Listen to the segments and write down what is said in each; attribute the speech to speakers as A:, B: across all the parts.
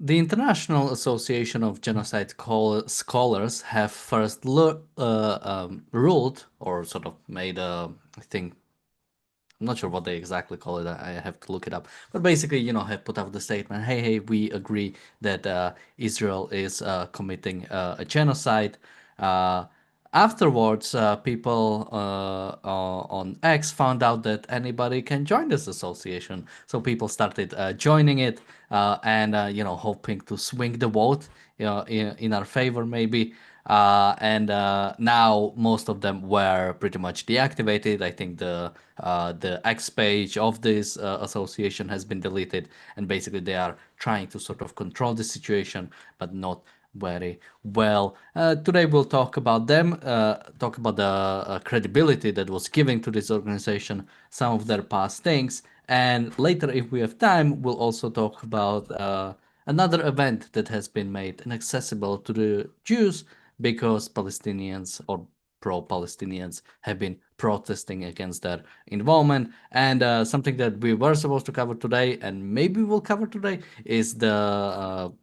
A: The International Association of Genocide Scholars have first ruled, or sort of made a, I think, I'm not sure what they exactly call it. I have to look it up. But basically, have put out the statement, hey, we agree that Israel is committing a genocide. Uh, Afterwards, people on X found out that anybody can join this association. So people started joining it and, hoping to swing the vote, in our favor, maybe. And now most of them were pretty much deactivated. I think the X page of this association has been deleted, and basically they are trying to sort of control the situation, but not very well. Today we'll talk about them, talk about the credibility that was given to this organization, some of their past things, and later, if we have time, we'll also talk about another event that has been made inaccessible to the Jews because Palestinians or pro-Palestinians have been protesting against their involvement. And something that we were supposed to cover today, and maybe we'll cover today, is the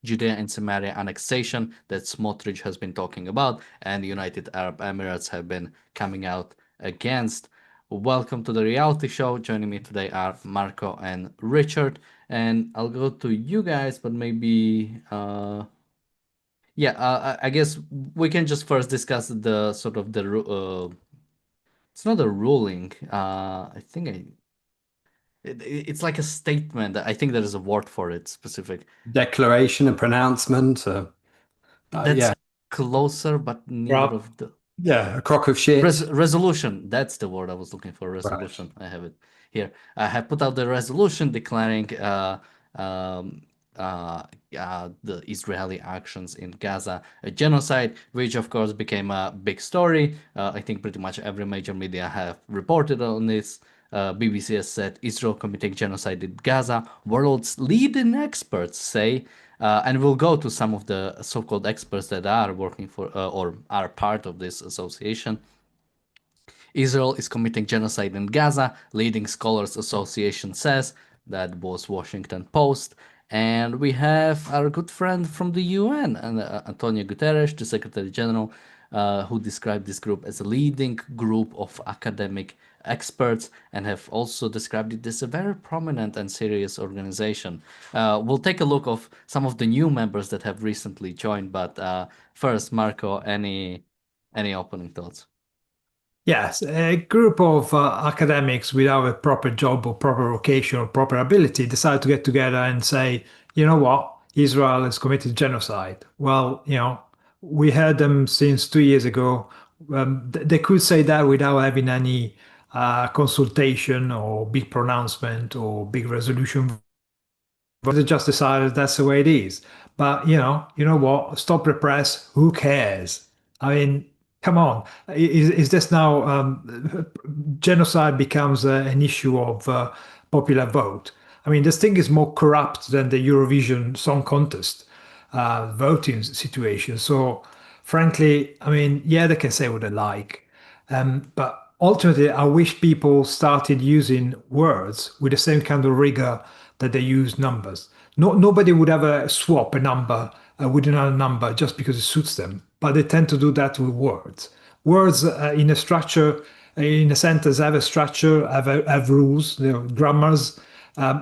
A: Judea and Samaria annexation that Smotrich has been talking about, and the United Arab Emirates have been coming out against. Welcome to the reality show. Joining me today are Marco and Richard, and I'll go to you guys, but maybe yeah, I guess we can just first discuss the sort of it's not a ruling. I think it's like a statement. I think there is a word for it specific.
B: Declaration, a pronouncement.
A: That's
B: Yeah,
A: closer, but neither
B: well,
A: of the
B: yeah, a crock of shit.
A: resolution. That's the word I was looking for.
B: Right.
A: Resolution. I have it here. I have put out the resolution declaring um, the Israeli actions in Gaza a genocide, which of course became a big story. I think pretty much every major media have reported on this. BBC has said Israel committing genocide in Gaza. World's leading experts say, and we'll go to some of the so-called experts that are working for or are part of this association. Israel is committing genocide in Gaza, leading scholars association says. That was Washington Post. And we have our good friend from the UN, Antonio Guterres, the Secretary General, who described this group as a leading group of academic experts and have also described it as a very prominent and serious organization. We'll take a look of some of the new members that have recently joined, but first, Marco, any opening thoughts?
C: Yes, a group of academics without a proper job or proper vocation or proper ability decide to get together and say, you know what, Israel has committed genocide. Well, we heard them since 2 years ago. They could say that without having any consultation or big pronouncement or big resolution, but they just decided that's the way it is. But you know what? Stop repress. Who cares? I mean, come on. Is this now genocide becomes an issue of popular vote? I mean, this thing is more corrupt than the Eurovision Song Contest voting situation. So, frankly, I mean, yeah, they can say what they like, but ultimately, I wish people started using words with the same kind of rigor that they use numbers. Nobody would ever swap a number with another number just because it suits them, but they tend to do that with words. Words in a structure, in a sentence, have a structure, have rules. Grammars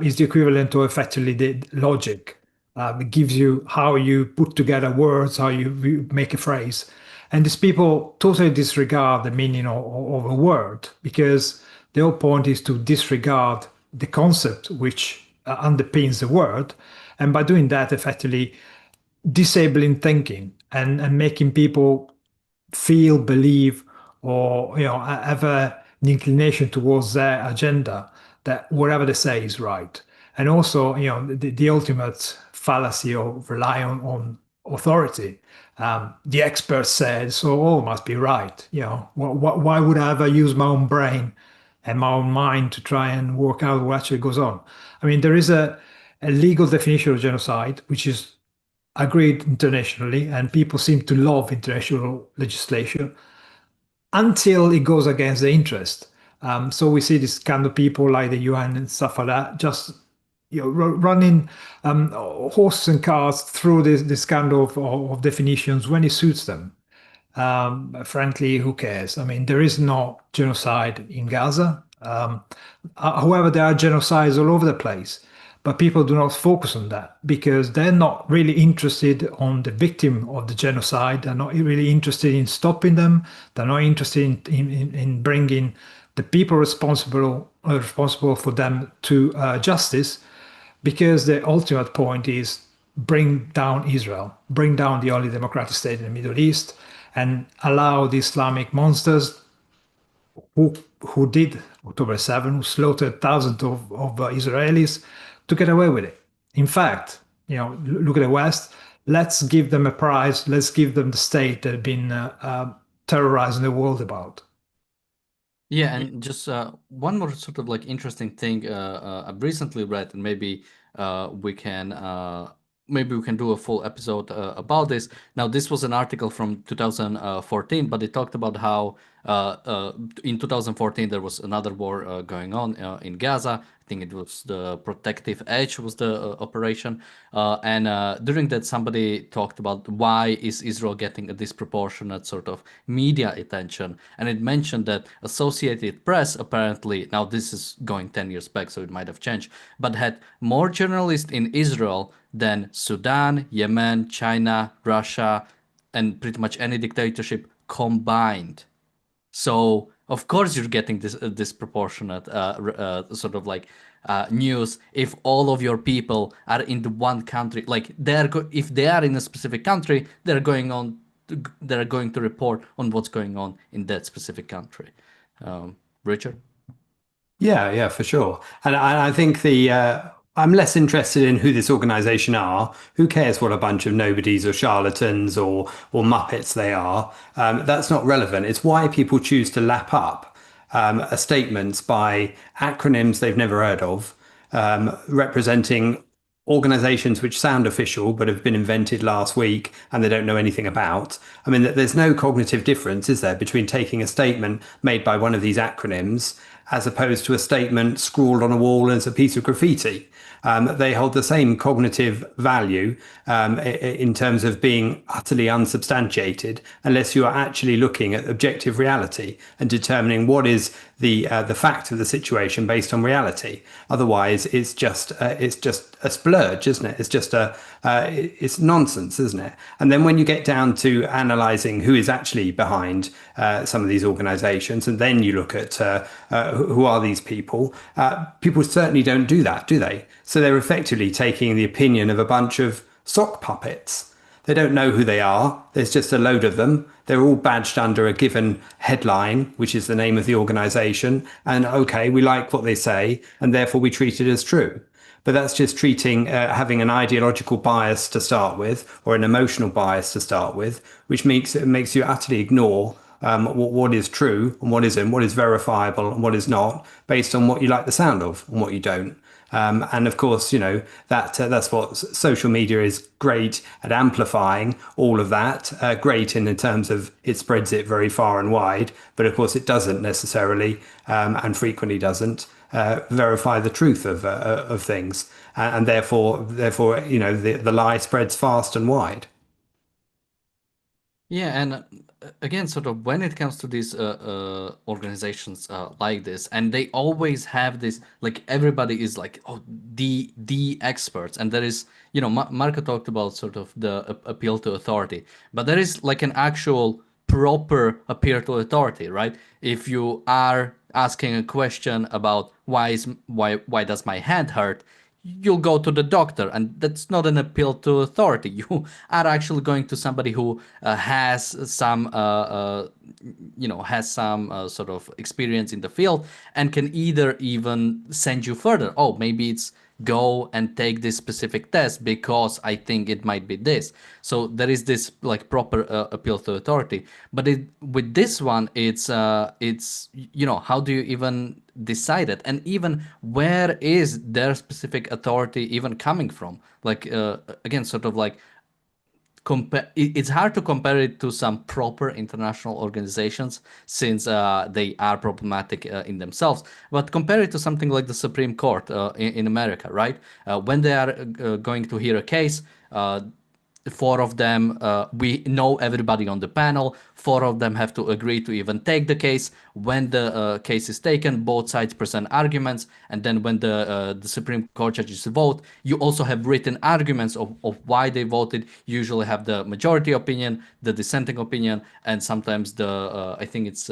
C: is the equivalent to effectively the logic. It gives you how you put together words, how you make a phrase. And these people totally disregard the meaning of a word because the whole point is to disregard the concept which underpins the word. And by doing that, effectively disabling thinking and making people feel, believe, or have an inclination towards their agenda that whatever they say is right. And also, the ultimate fallacy of rely on authority. The expert said, so all must be right. Why would I ever use my own brain and my own mind to try and work out what actually goes on? I mean, there is a legal definition of genocide, which is agreed internationally, and people seem to love international legislation until it goes against the interest. So we see this kind of people like the UN and stuff like that, just running horses and cars through this kind of definitions when it suits them. Frankly, who cares? I mean, there is no genocide in Gaza. However, there are genocides all over the place, but people do not focus on that because they're not really interested on the victim of the genocide. They're not really interested in stopping them. They're not interested in bringing the people responsible for them to justice, because the ultimate point is bring down Israel, bring down the only democratic state in the Middle East, and allow the Islamic monsters who did October 7, who slaughtered thousands of Israelis, to get away with it. In fact, look at the West. Let's give them a prize. Let's give them the state that have been terrorizing the world about.
A: Yeah, and just one more sort of like interesting thing I've recently read, and uh, we can uh, maybe we can do a full episode about this. Now, this was an article from 2014, but it talked about how in 2014 there was another war going on in Gaza. I think it was the Protective Edge was the operation, and during that somebody talked about why is Israel getting a disproportionate sort of media attention, and it mentioned that Associated Press apparently, now this is going 10 years back, so it might have changed, but had more journalists in Israel than Sudan, Yemen, China, Russia, and pretty much any dictatorship combined. So of course you're getting this disproportionate sort of like news if all of your people are in the one country. Like if they are in a specific country, they're going to report on what's going on in that specific country. Richard?
B: Yeah, for sure. And I think I'm less interested in who this organization are. Who cares what a bunch of nobodies or charlatans or muppets they are? That's not relevant. It's why people choose to lap up statements by acronyms they've never heard of, representing organizations which sound official but have been invented last week and they don't know anything about. I mean, there's no cognitive difference, is there, between taking a statement made by one of these acronyms as opposed to a statement scrawled on a wall as a piece of graffiti? They hold the same cognitive value in terms of being utterly unsubstantiated, unless you are actually looking at objective reality and determining what is the fact of the situation based on reality. Otherwise, it's just a splurge, isn't it? It's nonsense, isn't it? And then when you get down to analysing who is actually behind some of these organisations, and then you look at who are these people, people certainly don't do that, do they? So they're effectively taking the opinion of a bunch of sock puppets. They don't know who they are. There's just a load of them. They're all badged under a given headline, which is the name of the organization. And okay, we like what they say, and therefore we treat it as true. But that's just having an ideological bias to start with, or an emotional bias to start with, which makes you utterly ignore what is true and what isn't, what is verifiable and what is not, based on what you like the sound of and what you don't. And of course, that's what social media is great at amplifying all of that. Great in terms of it spreads it very far and wide, but of course it doesn't necessarily, and frequently doesn't verify the truth of things, and therefore, the lie spreads fast and wide.
A: Yeah, and again, sort of when it comes to these organizations like this, and they always have this, like everybody is like, oh, the experts, and there is, Marco talked about sort of the appeal to authority, but there is like an actual proper appeal to authority, right? If you are asking a question about why does my hand hurt, you'll go to the doctor, and that's not an appeal to authority. You are actually going to somebody who has some sort of experience in the field and can either even send you further. Oh, maybe it's go and take this specific test because I think it might be this. So there is this like proper appeal to authority. But with this one, it's how do you even decide it, and even where is their specific authority even coming from? Like again, sort of like it's hard to compare it to some proper international organizations since they are problematic in themselves. But compare it to something like the Supreme Court in America, right? When they are going to hear a case, four of them, we know everybody on the panel. Four of them have to agree to even take the case. When the case is taken, both sides present arguments, and then when the Supreme Court judges vote, you also have written arguments of why they voted. You usually have the majority opinion, the dissenting opinion, and sometimes the I think it's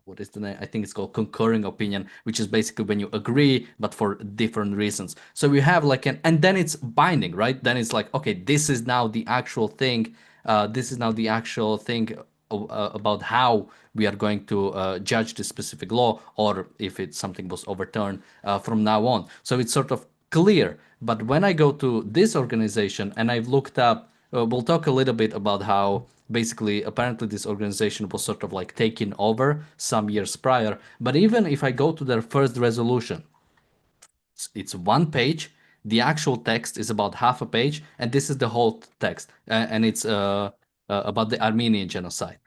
A: what is the name? I think it's called concurring opinion, which is basically when you agree, but for different reasons. So you have like and then it's binding, right? Then it's like, okay, this is now the actual thing. This is now the actual thing about how we are going to judge this specific law, or if it's something was overturned from now on. So it's sort of clear. But when I go to this organization and I've looked up, we'll talk a little bit about how basically apparently this organization was sort of like taken over some years prior. But even if I go to their first resolution, it's one page. The actual text is about half a page, and this is the whole text, and it's about the Armenian genocide.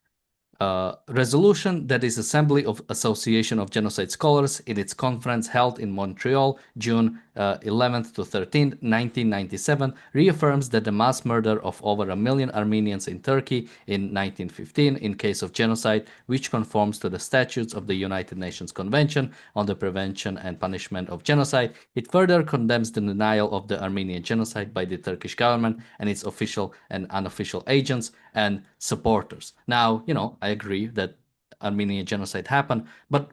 A: Resolution that is Assembly of Association of Genocide Scholars in its conference held in Montreal, June 11th to 13th, 1997, reaffirms that the mass murder of over 1 million Armenians in Turkey in 1915 in case of genocide, which conforms to the statutes of the United Nations Convention on the Prevention and Punishment of Genocide. It further condemns the denial of the Armenian genocide by the Turkish government and its official and unofficial agents and supporters. Now, I agree that Armenian genocide happened, but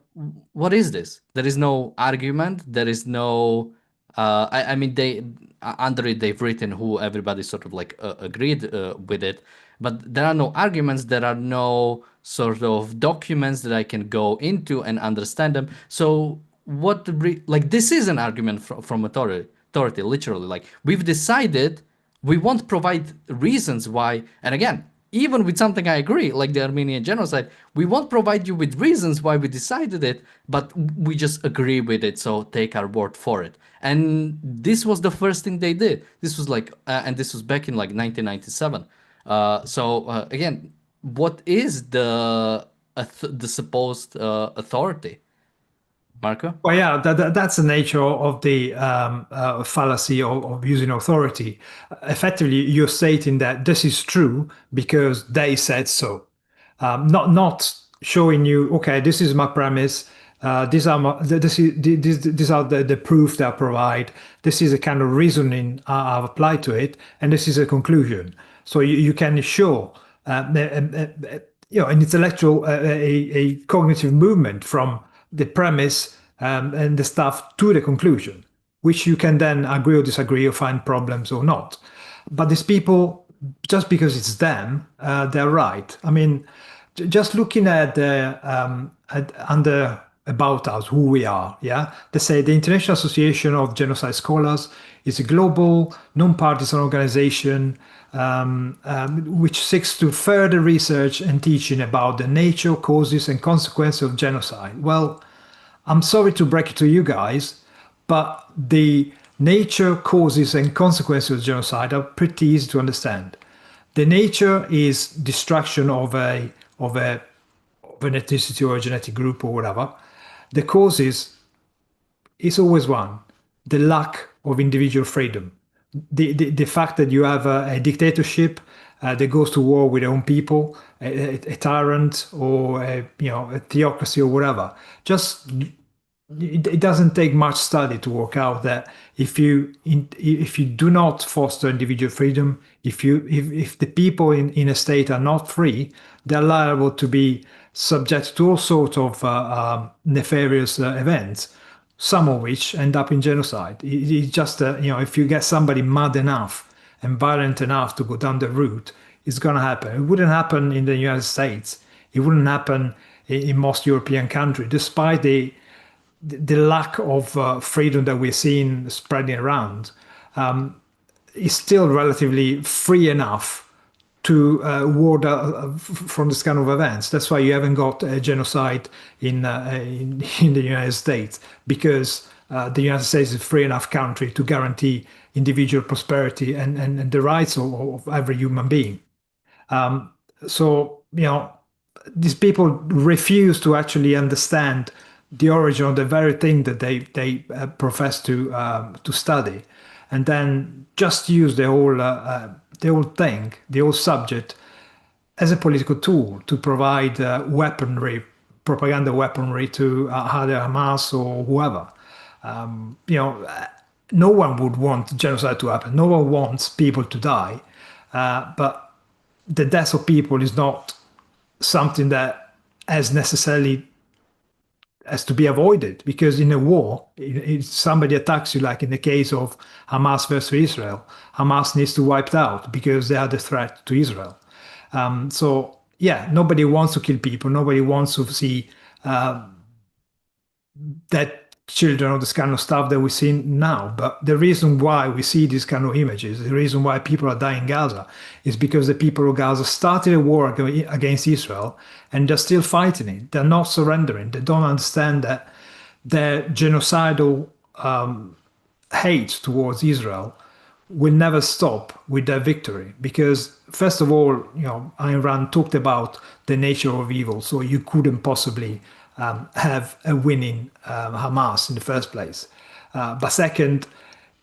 A: what is this? There is no argument. There is no. I mean, they under it they've written who everybody sort of like agreed with it, but there are no arguments. There are no sort of documents that I can go into and understand them. So like this is an argument from authority, literally. Like we've decided we won't provide reasons why, and again, even with something I agree, like the Armenian genocide, we won't provide you with reasons why we decided it, but we just agree with it, so take our word for it. And this was the first thing they did. This was like, and this was back in like 1997. Again, what is the supposed authority, Marco?
C: Well, yeah, that's the nature of the fallacy of using authority. Effectively, you're stating that this is true because they said so, not showing you, okay, this is my premise. These are these are the proof that I provide. This is a kind of reasoning I've applied to it, and this is a conclusion. So you can show an intellectual, a cognitive movement from the premise and the stuff to the conclusion, which you can then agree or disagree or find problems or not. But these people, just because it's them, they're right. I mean, just looking at the under about us, who we are, yeah? They say the International Association of Genocide Scholars is a global, non-partisan organization which seeks to further research and teaching about the nature, causes, and consequences of genocide. Well, I'm sorry to break it to you guys, but the nature, causes, and consequences of genocide are pretty easy to understand. The nature is destruction of an ethnicity or a genetic group or whatever. The causes is always one: the lack of individual freedom. The fact that you have a dictatorship that goes to war with their own people, a tyrant, or a theocracy or whatever. Just it doesn't take much study to work out that if you do not foster individual freedom, if the people in a state are not free, they're liable to be subject to all sorts of nefarious events, some of which end up in genocide. It's just if you get somebody mad enough and violent enough to go down the route, it's going to happen. It wouldn't happen in the United States. It wouldn't happen in most European countries, despite the lack of freedom that we're seeing spreading around. Is still relatively free enough to ward from this kind of events. That's why you haven't got a genocide in the United States, because the United States is a free enough country to guarantee individual prosperity and the rights of every human being. So, these people refuse to actually understand the origin of the very thing that they profess to study, and then just use the whole thing, the whole subject, as a political tool to provide weaponry, propaganda weaponry to either Hamas or whoever. No one would want genocide to happen. No one wants people to die, but the death of people is not something that has necessarily has to be avoided, because in a war, if somebody attacks you, like in the case of Hamas versus Israel, Hamas needs to wiped out because they are the threat to Israel. So yeah, nobody wants to kill people. Nobody wants to see that children or this kind of stuff that we see now. But the reason why we see these kind of images, the reason why people are dying in Gaza, is because the people of Gaza started a war against Israel and they're still fighting it. They're not surrendering. They don't understand that their genocidal hate towards Israel will never stop with their victory, because first of all, Ayn Rand talked about the nature of evil, so you couldn't possibly have a winning Hamas in the first place. But second,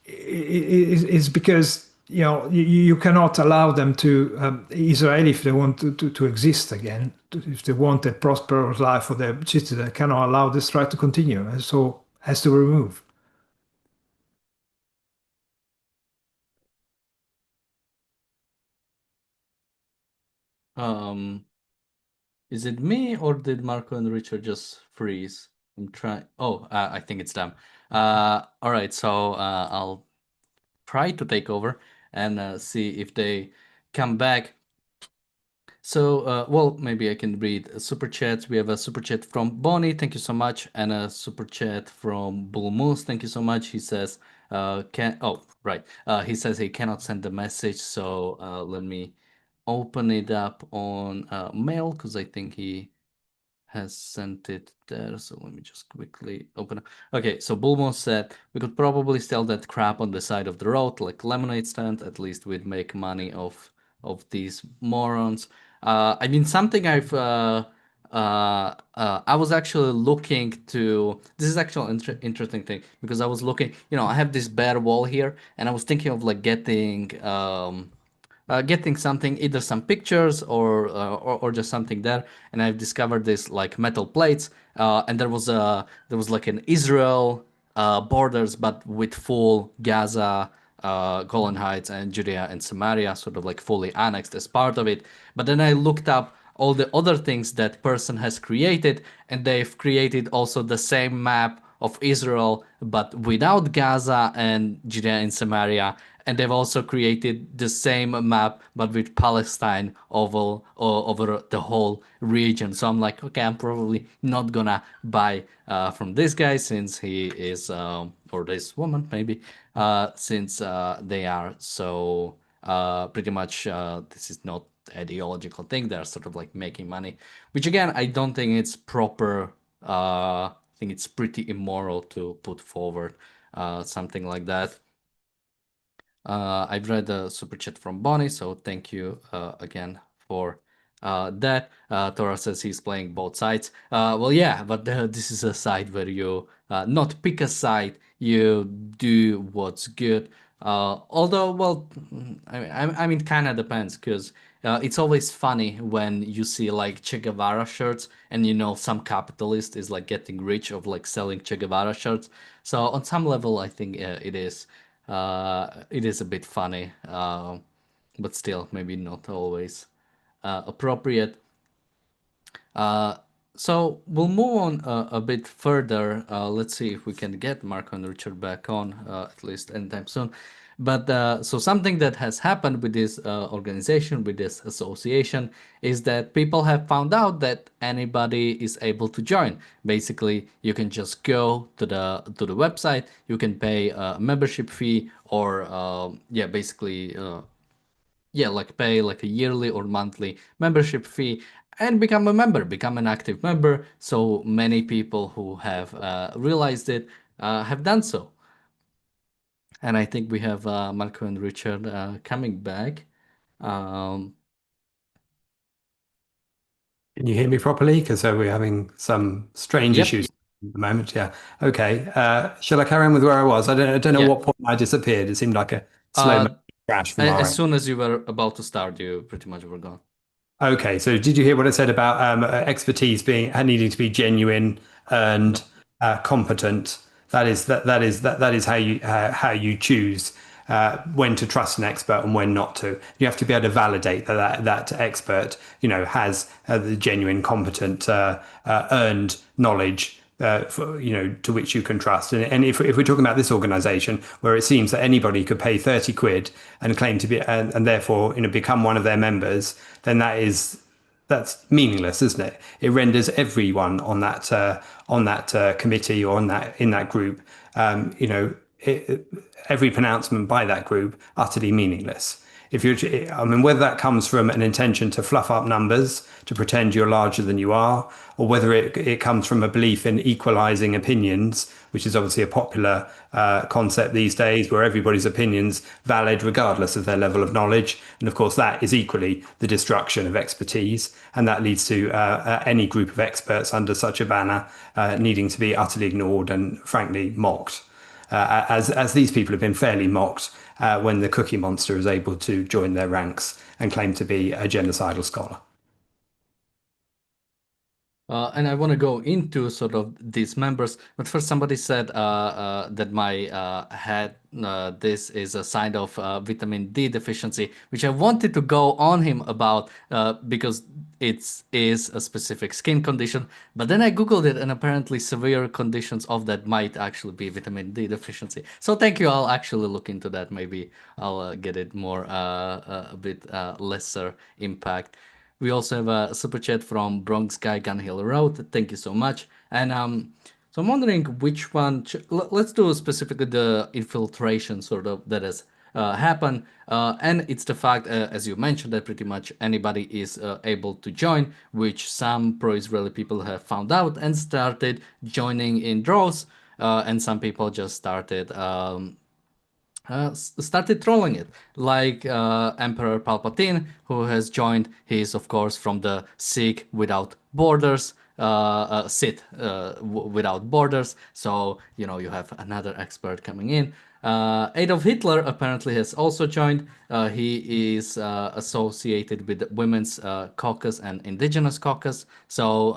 C: it's because you cannot allow them to Israel, if they want to exist again, if they want a prosperous life for their citizens, cannot allow this threat to continue, and so has to remove.
A: Um, is it me or did Marco and Richard just freeze? I'm trying. Oh, I think it's them. All right, so I'll try to take over and see if they come back. So, well, maybe I can read super chats. We have a super chat from Bonnie, thank you so much, and a super chat from Bull Moose, thank you so much. He says, can oh right, he says he cannot send the message, so let me open it up on mail because I think he has sent it there. So let me just quickly open it. Okay, so Bulmos said we could probably sell that crap on the side of the road, like lemonade stand. At least we'd make money of these morons. I mean, something I was actually looking to. This is actually an interesting thing because I was looking. I have this bare wall here, and I was thinking of like getting something, either some pictures or just something there, and I've discovered this like metal plates, and there was like an Israel borders, but with full Gaza, Golan Heights, and Judea and Samaria, sort of like fully annexed as part of it. But then I looked up all the other things that person has created, and they've created also the same map of Israel, but without Gaza and Judea and Samaria. And they've also created the same map, but with Palestine over the whole region. So I'm like, okay, I'm probably not gonna buy from this guy since he is, or this woman maybe, since they are so pretty much, this is not ideological thing. They're sort of like making money, which again, I don't think it's proper. I think it's pretty immoral to put forward something like that. I've read the super chat from Bonnie, so thank you again for that. Tora says he's playing both sides. Well, yeah, but this is a side where you not pick a side, you do what's good. Although, well, I mean, kind of depends because it's always funny when you see like Che Guevara shirts and some capitalist is like getting rich of like selling Che Guevara shirts. So on some level, I think it is a bit funny, but still maybe not always appropriate. Uh, so we'll move on a bit further. Let's see if we can get Marco and Richard back on, at least anytime soon. But so something that has happened with this organization, with this association, is that people have found out that anybody is able to join. Basically, you can just go to the website, you can pay a membership fee, or yeah, basically yeah, like pay like a yearly or monthly membership fee and become a member, become an active member. So many people who have realized it have done so. And I think we have Marco and Richard coming back. Um,
B: Can you hear me properly? Because we're having some strange
A: yep,
B: issues at the moment. Yeah. Okay. Shall I carry on with where I was? I don't know
A: yeah.
B: what point I disappeared. It seemed like a slow
A: Uh,
B: motion crash from our
A: as
B: end.
A: soon as you were about to start, you pretty much were gone.
B: Okay, so did you hear what I said about expertise being needing to be genuine, earned,
A: No.
B: competent? That is how you choose when to trust an expert and when not to. You have to be able to validate that expert, has the genuine, competent, earned knowledge. To which you can trust. And if we're talking about this organization where it seems that anybody could pay 30 quid and claim to be, and therefore, become one of their members, then that's meaningless, isn't it? It renders everyone on that committee or on that in that group, every pronouncement by that group utterly meaningless. If you're, I mean, whether that comes from an intention to fluff up numbers, to pretend you're larger than you are, or whether it comes from a belief in equalizing opinions, which is obviously a popular concept these days, where everybody's opinions valid regardless of their level of knowledge. And of course, that is equally the destruction of expertise, and that leads to any group of experts under such a banner needing to be utterly ignored and, frankly, mocked as these people have been fairly mocked when the Cookie Monster is able to join their ranks and claim to be a genocidal scholar.
A: And I want to go into sort of these members, but first somebody said that my head, this is a sign of vitamin D deficiency, which I wanted to go on him about because it is a specific skin condition. But then I Googled it, and apparently severe conditions of that might actually be vitamin D deficiency. So thank you. I'll actually look into that. Maybe I'll get it more, a bit lesser impact. We also have a super chat from Bronx Guy Gun Hill Road. Thank you so much. And so I'm wondering which one. Let's do specifically the infiltration sort of that has happened. And it's the fact, as you mentioned, that pretty much anybody is able to join, which some pro-Israeli people have found out and started joining in droves. And some people just started. Started trolling it, like Emperor Palpatine, who has joined. He is, of course, from the Sikh Without Borders, Sith Without Borders. So, you have another expert coming in. Adolf Hitler apparently has also joined. He is associated with the Women's Caucus and Indigenous Caucus. So,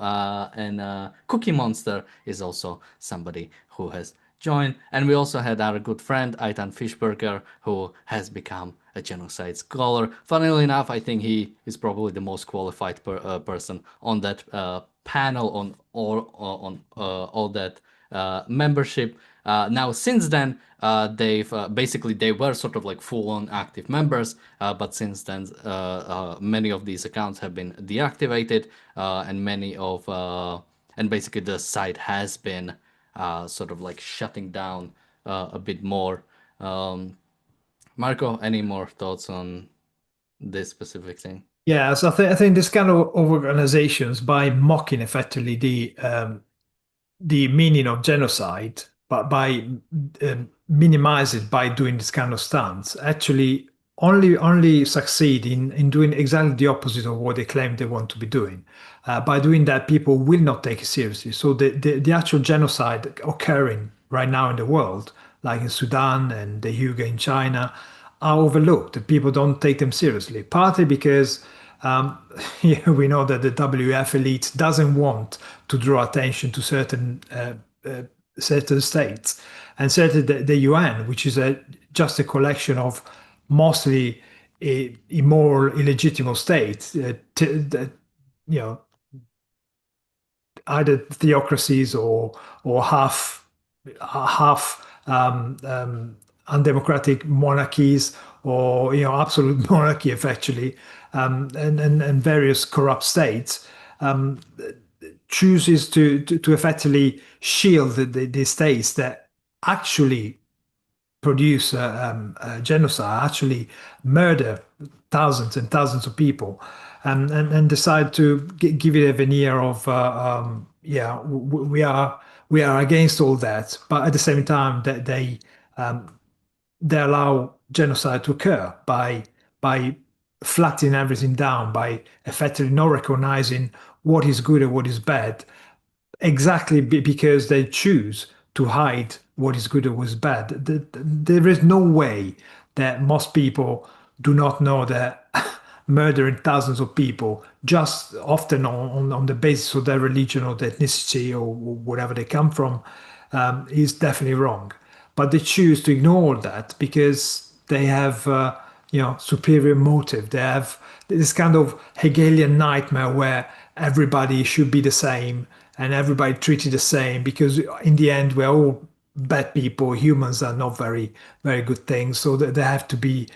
A: and Cookie Monster is also somebody who has joined. And we also had our good friend Aitan Fishberger, who has become a genocide scholar. Funnily enough, I think he is probably the most qualified person on that panel on all that membership. Now, since then, they've basically they were sort of like full-on active members, but since then, many of these accounts have been deactivated, and and basically the site has been sort of like shutting down a bit more. Marco, any more thoughts on this specific thing?
C: Yeah, so I think this kind of organizations, by mocking effectively the meaning of genocide, but by minimize it by doing this kind of stunts, actually only succeed in doing exactly the opposite of what they claim they want to be doing. By doing that, people will not take it seriously. So the actual genocide occurring right now in the world, like in Sudan and the Uyghur in China, are overlooked. People don't take them seriously, partly because yeah, we know that the WF elite doesn't want to draw attention to certain states, and certainly the UN, which is just a collection of mostly immoral, illegitimate states, you know, either theocracies or half undemocratic monarchies, or absolute monarchy effectively, and various corrupt states, chooses to effectively shield the states that actually produce genocide, actually murder thousands and thousands of people, and decide to give it a veneer of yeah, we are we are against all that, but at the same time, that they allow genocide to occur by flattening everything down, by effectively not recognizing what is good and what is bad, exactly because they choose to hide what is good and what is bad. There is no way that most people do not know that murdering thousands of people just often on the basis of their religion or their ethnicity or wherever they come from is definitely wrong. But they choose to ignore that because they have superior motive. They have this kind of Hegelian nightmare where everybody should be the same and everybody treated the same because in the end we're all bad people. Humans are not very good things, so they have to be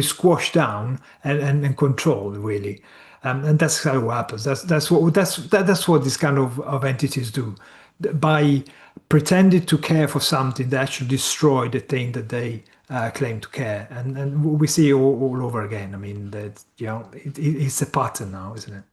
C: squashed down and controlled really. And that's kind of what happens. That's what these kind of entities do. By pretending to care for something, they actually destroy the thing that they claim to care. And we see all over again. I mean, that it's a pattern now, isn't it?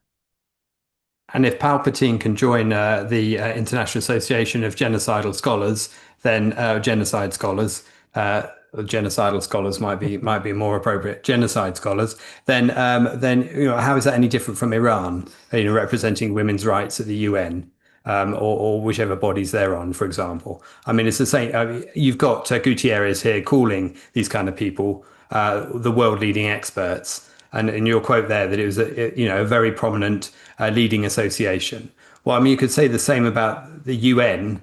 B: And if Palpatine can join the International Association of Genocidal Scholars, then genocide scholars, or genocidal scholars might be more appropriate. Genocide scholars, then how is that any different from Iran? Representing women's rights at the UN. Or whichever bodies they're on, for example. I mean, it's the same. You've got Gutierrez here calling these kind of people the world leading experts. And in your quote there, that it was a very prominent leading association. Well, I mean, you could say the same about the UN,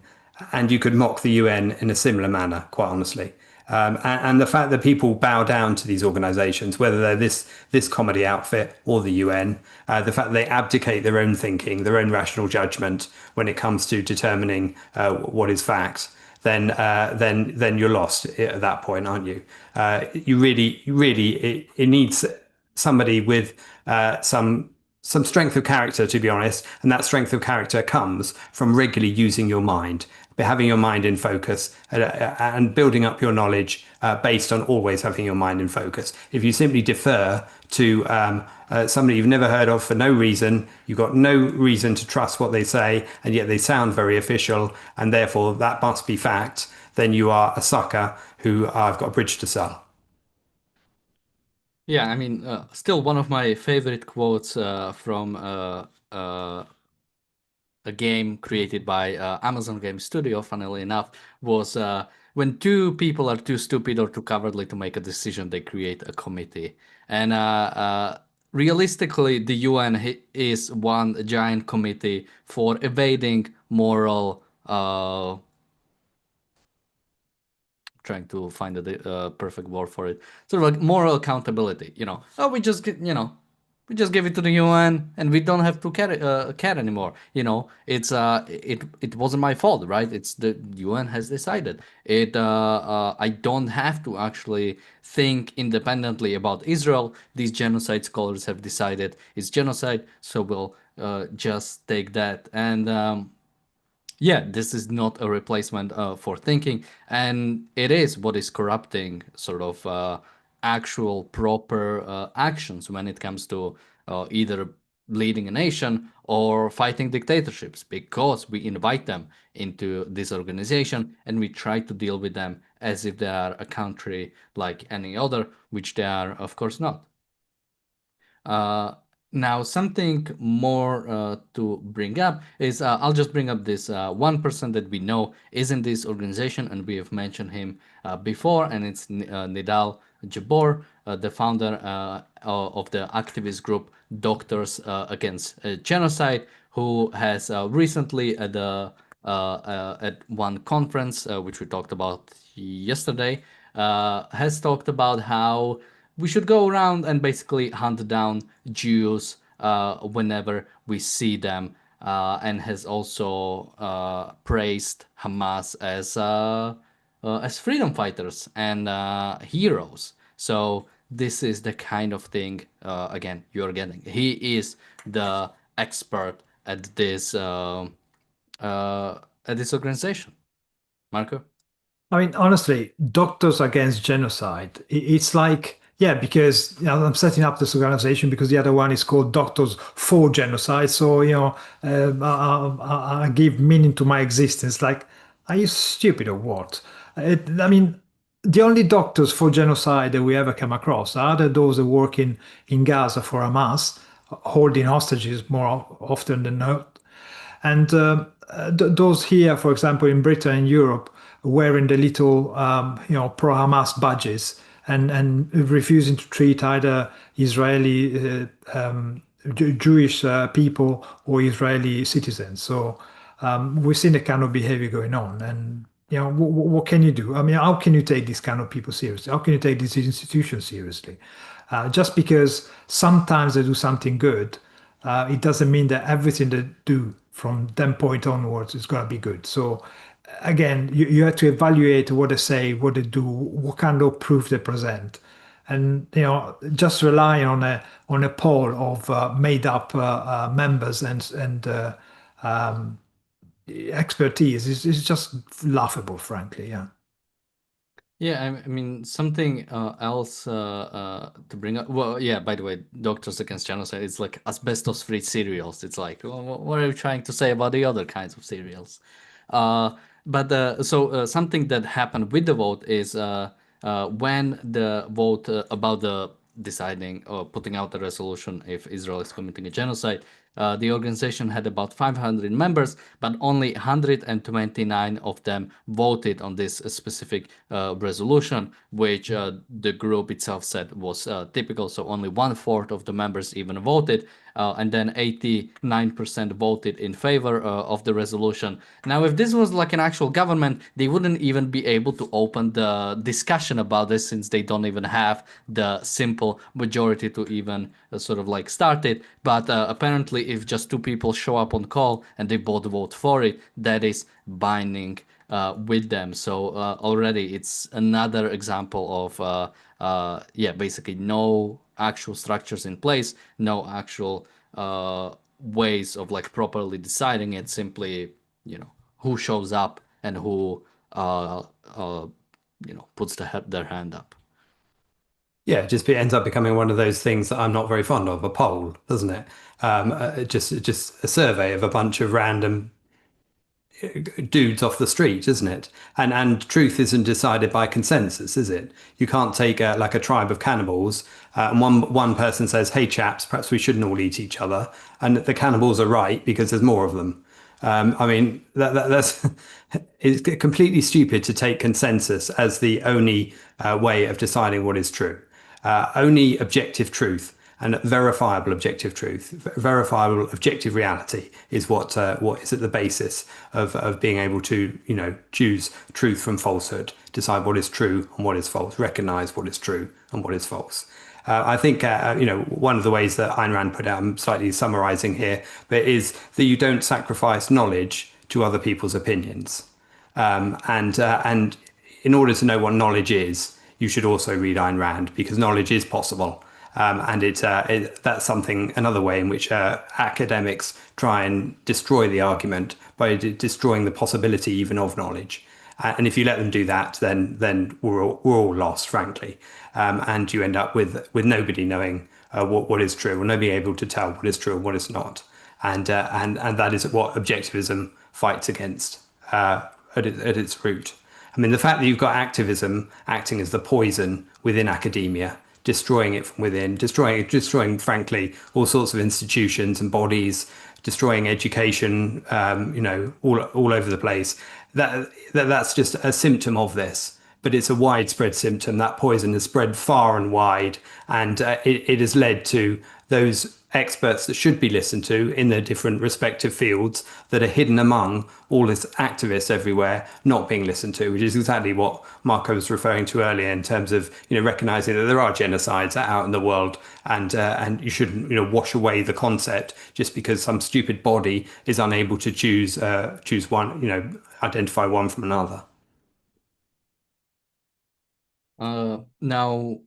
B: and you could mock the UN in a similar manner, quite honestly. And the fact that people bow down to these organizations, whether they're this comedy outfit or the UN, the fact that they abdicate their own thinking, their own rational judgment when it comes to determining what is fact, then you're lost at that point, aren't you? You really, it needs somebody with some strength of character, to be honest, and that strength of character comes from regularly using your mind, having your mind in focus, and building up your knowledge based on always having your mind in focus. If you simply defer to somebody you've never heard of for no reason, you've got no reason to trust what they say, and yet they sound very official, and therefore that must be fact, then you are a sucker who I've got a bridge to sell.
A: Yeah, I mean, still one of my favorite quotes from a game created by Amazon Game Studio, funnily enough, was when two people are too stupid or too cowardly to make a decision, they create a committee. And realistically, the UN is one giant committee for evading moral trying to find the perfect word for it. Sort of like moral accountability. Oh, we just give it to the UN and we don't have to care anymore. It wasn't my fault, right? It's the UN has decided it. I don't have to actually think independently about Israel. These genocide scholars have decided it's genocide, so we'll just take that and. Yeah, this is not a replacement for thinking, and it is what is corrupting sort of actual proper actions when it comes to either leading a nation or fighting dictatorships, because we invite them into this organization and we try to deal with them as if they are a country like any other, which they are, of course, not. Uh, Now, something more to bring up is I'll just bring up this one person that we know is in this organization, and we have mentioned him before, and it's Nidal Jabor, the founder of the activist group Doctors Against Genocide, who has recently at one conference, which we talked about yesterday, has talked about how we should go around and basically hunt down Jews whenever we see them, and has also praised Hamas as freedom fighters and heroes. So this is the kind of thing again you're getting. He is the expert at this organization. Marco?
C: I mean, honestly, Doctors Against Genocide, it's like, Yeah, because I'm setting up this organization because the other one is called Doctors for Genocide. So, I give meaning to my existence. Like, are you stupid or what? I mean, the only doctors for genocide that we ever come across are those that work in Gaza for Hamas, holding hostages more often than not. And those here, for example, in Britain and Europe, wearing the little, pro-Hamas badges and refusing to treat either Israeli Jewish people or Israeli citizens. So we've seen the kind of behavior going on. And what can you do? I mean, how can you take these kind of people seriously? How can you take these institutions seriously? Just because sometimes they do something good, it doesn't mean that everything they do from that point onwards is going to be good. So again, you have to evaluate what they say, what they do, what kind of proof they present, and just relying on a poll of made up members and expertise is just laughable, frankly. Yeah.
A: Yeah, I mean something else to bring up. Well, yeah. By the way, Doctors Against Genocide. It's like asbestos-free cereals. It's like, what are you trying to say about the other kinds of cereals? But something that happened with the vote is when the vote about the deciding or putting out the resolution if Israel is committing a genocide, the organization had about 500 members, but only 129 of them voted on this specific resolution, which the group itself said was typical. So only one-fourth of the members even voted, and then 89% voted in favor of the resolution. Now, if this was like an actual government, they wouldn't even be able to open the discussion about this since they don't even have the simple majority to even sort of like start it. But apparently, if just two people show up on call and they both vote for it, that is binding with them. So already it's another example of yeah, basically no actual structures in place, no actual ways of like properly deciding it. Simply, who shows up and who puts their hand up.
B: Yeah, it ends up becoming one of those things that I'm not very fond of, a poll, doesn't it? Just a survey of a bunch of random dudes off the street, isn't it? And truth isn't decided by consensus, is it? You can't take like a tribe of cannibals, and one person says, "Hey chaps, perhaps we shouldn't all eat each other," and the cannibals are right because there's more of them. I mean, that's it's completely stupid to take consensus as the only way of deciding what is true. Only objective truth and verifiable objective truth, verifiable objective reality is what is at the basis of being able to choose truth from falsehood, decide what is true and what is false, recognize what is true and what is false. I think one of the ways that Ayn Rand put out, I'm slightly summarizing here, but is that you don't sacrifice knowledge to other people's opinions. And in order to know what knowledge is, you should also read Ayn Rand because knowledge is possible. That's another way in which academics try and destroy the argument by destroying the possibility even of knowledge. And if you let them do that, then we're all lost, frankly. And you end up with nobody knowing what is true, or nobody able to tell what is true and what is not. And that is what objectivism fights against at its root. I mean, the fact that you've got activism acting as the poison within academia, destroying it from within, destroying, frankly, all sorts of institutions and bodies, destroying education, all over the place. That's just a symptom of this. But it's a widespread symptom. That poison has spread far and wide, and it has led to those experts that should be listened to in their different respective fields that are hidden among all these activists everywhere not being listened to, which is exactly what Marco was referring to earlier in terms of recognizing that there are genocides out in the world, and you shouldn't wash away the concept just because some stupid body is unable to choose one, identify one from another.
A: Now,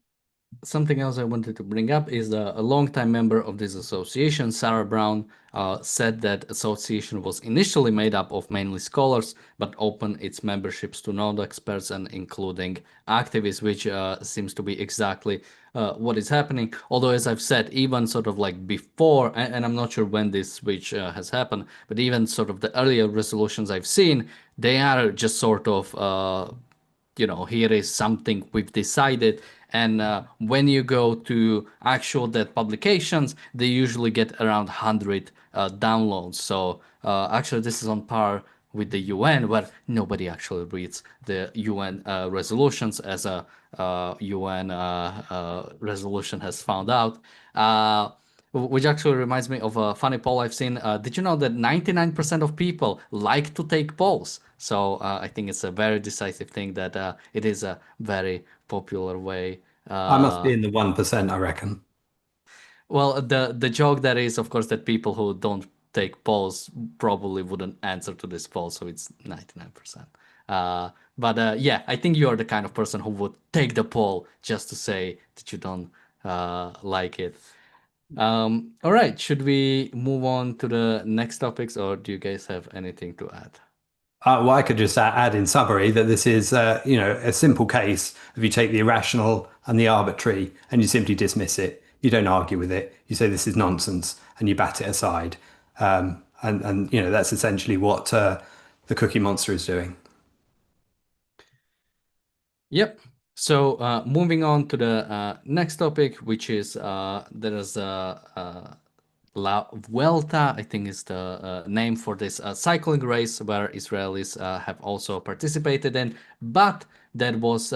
A: something else I wanted to bring up is a longtime member of this association, Sarah Brown, said that association was initially made up of mainly scholars, but opened its memberships to non-experts and including activists, which seems to be exactly what is happening. Although, as I've said, even sort of like before, and I'm not sure when this switch has happened, but even sort of the earlier resolutions I've seen, they are just sort of here is something we've decided. And when you go to actual dead publications, they usually get around 100 downloads. So actually, this is on par with the UN, where nobody actually reads the UN resolutions, as a UN resolution has found out. Which actually reminds me of a funny poll I've seen. Did you know that 99% of people like to take polls? So I think it's a very decisive thing that it is a very popular way.
B: I must be in the 1%, I reckon.
A: Well, the joke that is, of course, that people who don't take polls probably wouldn't answer to this poll, so it's 99%. But yeah, I think you are the kind of person who would take the poll just to say that you don't like it. All right, should we move on to the next topics, or do you guys have anything to add?
B: Well, I could just add in summary that this is, a simple case of you take the irrational and the arbitrary and you simply dismiss it. You don't argue with it. You say this is nonsense and you bat it aside. And that's essentially what the Cookie Monster is doing.
A: Yep. So moving on to the next topic, which is there is La Vuelta, I think is the name for this cycling race where Israelis have also participated in, but that was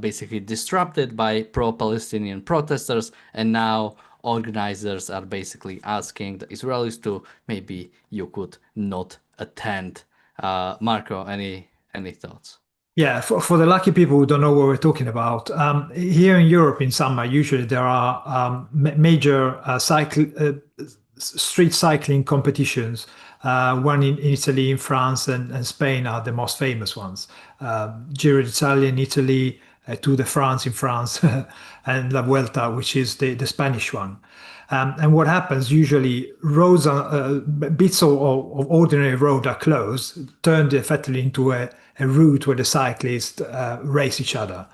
A: basically disrupted by pro-Palestinian protesters, and now organizers are basically asking the Israelis to maybe you could not attend. Marco, any thoughts?
C: Yeah, for the lucky people who don't know what we're talking about, here in Europe in summer, usually there are major street cycling competitions. One in Italy, in France, and Spain are the most famous ones. Giro d'Italia in Italy, Tour de France in France, and La Vuelta, which is the Spanish one. And what happens usually, roads are bits of ordinary road are closed, turned effectively into a route where the cyclists race each other.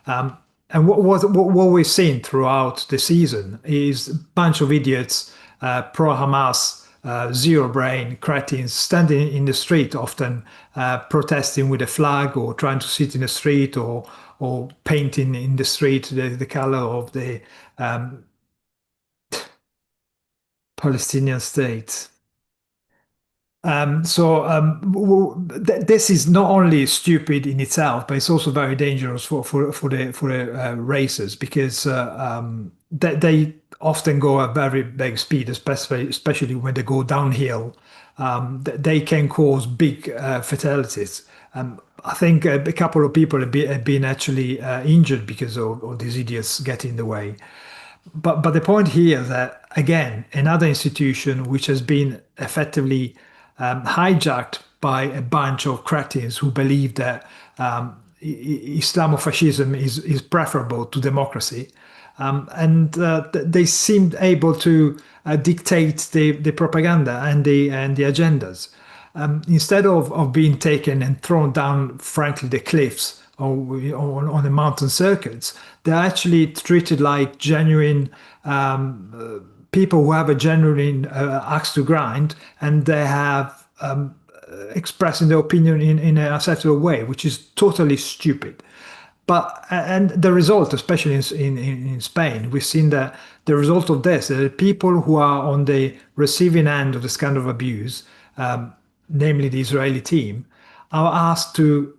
C: And what we've seen throughout the season is a bunch of idiots, pro-Hamas, zero brain cretins standing in the street, often protesting with a flag or trying to sit in the street or painting in the street the color of the Palestinian state. This is not only stupid in itself, but it's also very dangerous for the racers because they often go at very big speed, especially when they go downhill. They can cause big fatalities. I think a couple of people have been actually injured because of these idiots getting in the way. But the point here is that again, another institution which has been effectively hijacked by a bunch of cretins who believe that Islamofascism is preferable to democracy, and they seemed able to dictate the propaganda and the agendas. Instead of being taken and thrown down, frankly, the cliffs or on the mountain circuits, they're actually treated like genuine people who have a genuine axe to grind, and they have expressing their opinion in an acceptable way, which is totally stupid. But and the result, especially in Spain, we've seen that the result of this, the people who are on the receiving end of this kind of abuse, namely the Israeli team, are asked to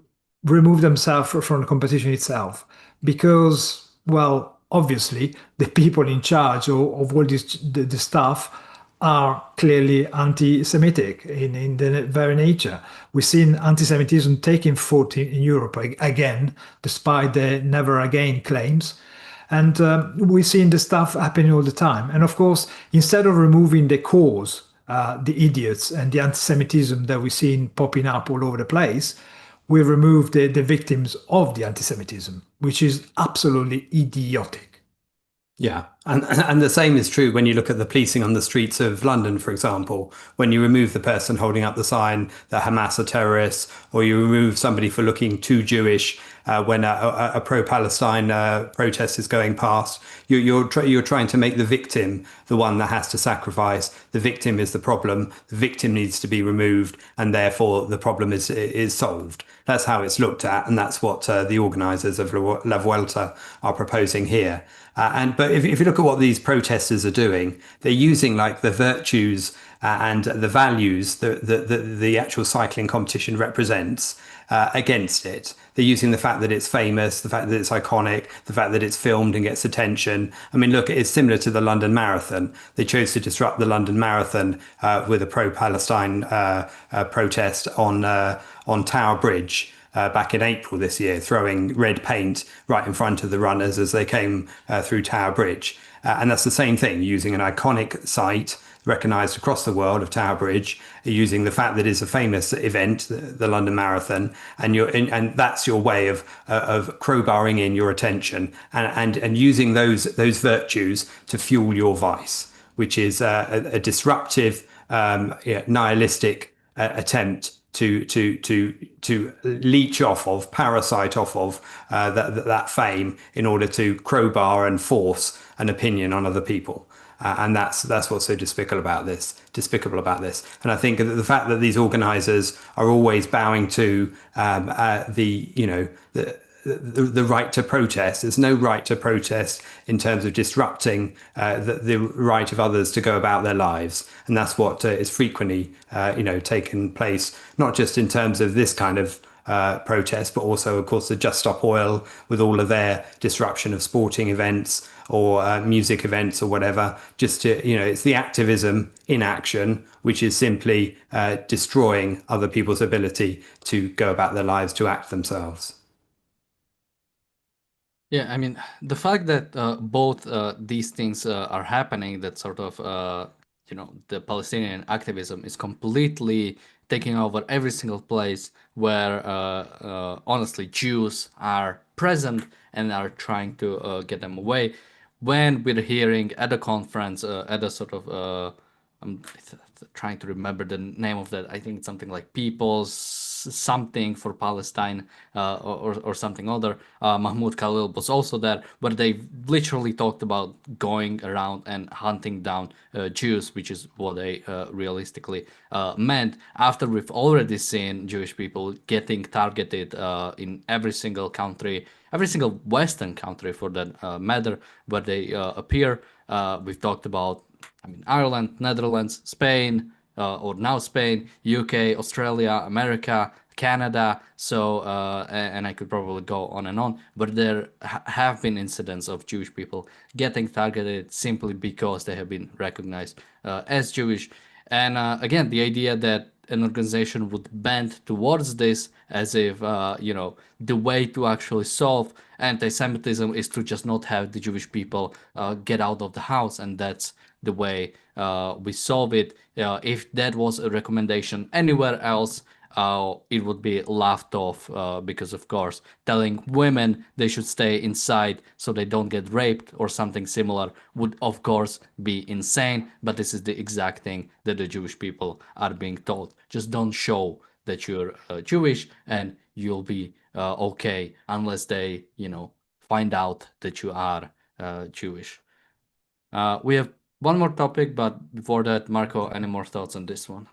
C: remove themselves from the competition itself because, well, obviously the people in charge of all this the staff are clearly anti-Semitic in their very nature. We've seen anti-Semitism taking foot in Europe again, despite the never again claims. And we've seen the stuff happening all the time. And of course, instead of removing the cause, the idiots and the anti-Semitism that we've seen popping up all over the place, we remove the victims of the anti-Semitism, which is absolutely idiotic.
B: Yeah, and the same is true when you look at the policing on the streets of London, for example. When you remove the person holding up the sign that Hamas are terrorists, or you remove somebody for looking too Jewish when a pro-Palestine protest is going past, you're trying to make the victim the one that has to sacrifice. The victim is the problem. The victim needs to be removed, and therefore the problem is solved. That's how it's looked at, and that's what the organisers of La Vuelta are proposing here. But if you look at what these protesters are doing, they're using like the virtues and the values that the actual cycling competition represents against it. They're using the fact that it's famous, the fact that it's iconic, the fact that it's filmed and gets attention. I mean, look, it's similar to the London Marathon. They chose to disrupt the London Marathon with a pro-Palestine protest on Tower Bridge back in April this year, throwing red paint right in front of the runners as they came through Tower Bridge. And that's the same thing, using an iconic site recognized across the world of Tower Bridge, using the fact that it's a famous event, the London Marathon, and that's your way of crowbarring in your attention and using those virtues to fuel your vice, which is a disruptive, nihilistic attempt to leech off of, parasite off of that fame in order to crowbar and force an opinion on other people. And that's what's so despicable about this. Despicable about this. And I think that the fact that these organisers are always bowing to the you know the right to protest. There's no right to protest in terms of disrupting the right of others to go about their lives, and that's what is frequently, taken place, not just in terms of this kind of protest, but also, of course, the Just Stop Oil with all of their disruption of sporting events or music events or whatever. Just to, it's the activism in action, which is simply destroying other people's ability to go about their lives, to act themselves.
A: Yeah, I mean, the fact that both these things are happening, that sort of, the Palestinian activism is completely taking over every single place where, honestly, Jews are present and are trying to get them away. When we're hearing at a conference, at a sort of, I'm trying to remember the name of that. I think it's something like People's something for Palestine or something other. Mahmoud Khalil was also there, but they literally talked about going around and hunting down Jews, which is what they realistically meant. After we've already seen Jewish people getting targeted in every single country, every single Western country for that matter, where they appear. We've talked about, I mean, Ireland, Netherlands, Spain, or now Spain, UK, Australia, America, Canada. So, and I could probably go on and on. But there have been incidents of Jewish people getting targeted simply because they have been recognized as Jewish. And again, the idea that an organization would bend towards this as if, the way to actually solve anti-Semitism is to just not have the Jewish people get out of the house, and that's the way we solve it. If that was a recommendation anywhere else, it would be laughed off because, of course, telling women they should stay inside so they don't get raped or something similar would, of course, be insane. But this is the exact thing that the Jewish people are being told. Just don't show that you're Jewish and you'll be okay, unless they, find out that you are Jewish. We have one more topic, but before that, Marco, any more thoughts on this one?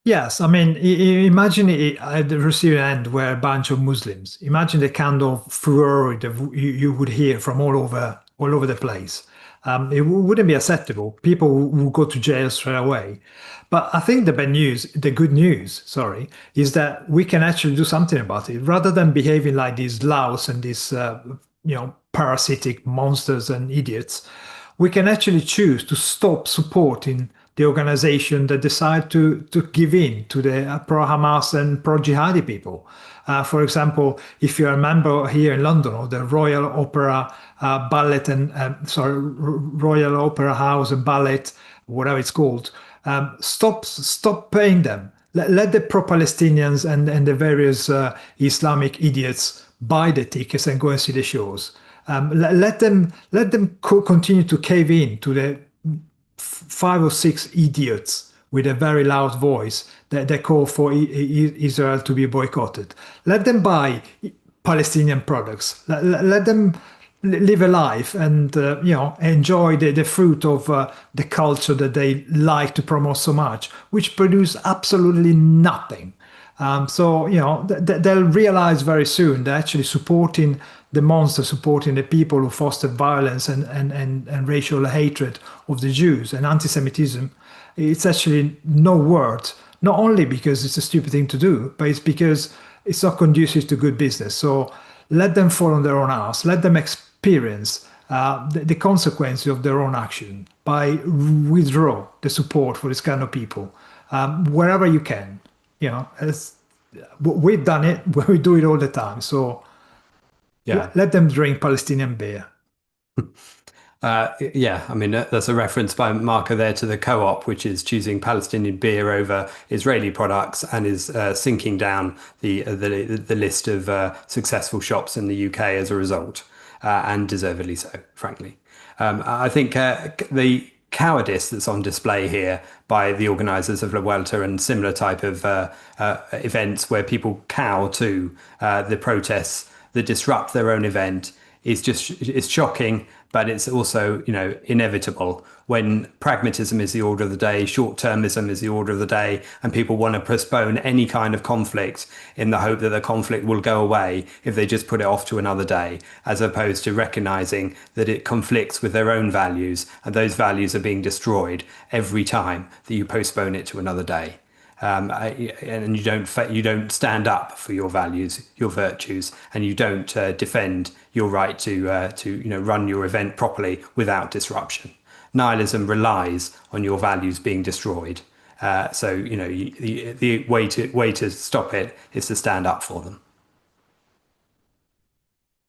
C: Yes, I mean, imagine at the receiving end were a bunch of Muslims. Imagine the kind of furor that you would hear from all over the place. It wouldn't be acceptable. People would go to jail straight away. But I think the good news, sorry, is that we can actually do something about it rather than behaving like these louts and these, parasitic monsters and idiots. We can actually choose to stop supporting the organization that decide to give in to the pro-Hamas and pro-Jihadi people. For example, if you're a member here in London of the Royal Opera Ballet and Royal Opera House and Ballet, whatever it's called, stop paying them. Let the pro-Palestinians and the various Islamic idiots buy the tickets and go and see the shows. Let them continue to cave in to the five or six idiots with a very loud voice that they call for Israel to be boycotted. Let them buy Palestinian products. Let them live a life and enjoy the fruit of the culture that they like to promote so much, which produce absolutely nothing. So they'll realize very soon they're actually supporting the monster, supporting the people who foster violence and racial hatred of the Jews and anti-Semitism. It's actually no worth, not only because it's a stupid thing to do, but it's because it's not conducive to good business. So let them fall on their own ass. Let them experience the consequences of their own action by withdraw the support for this kind of people wherever you can. As we've done it, we do it all the time. So
B: Yeah.
C: let them drink Palestinian beer.
B: Yeah, I mean, that's a reference by Marco there to the co-op, which is choosing Palestinian beer over Israeli products and is sinking down the list of successful shops in the UK as a result, and deservedly so, frankly. I think the cowardice that's on display here by the organisers of La Vuelta and similar type of events where people cow to the protests that disrupt their own event is just it's shocking, but it's also inevitable when pragmatism is the order of the day, short-termism is the order of the day, and people want to postpone any kind of conflict in the hope that the conflict will go away if they just put it off to another day, as opposed to recognizing that it conflicts with their own values, and those values are being destroyed every time that you postpone it to another day. And you don't stand up for your values, your virtues, and you don't defend your right to run your event properly without disruption. Nihilism relies on your values being destroyed. So the way to stop it is to stand up for them.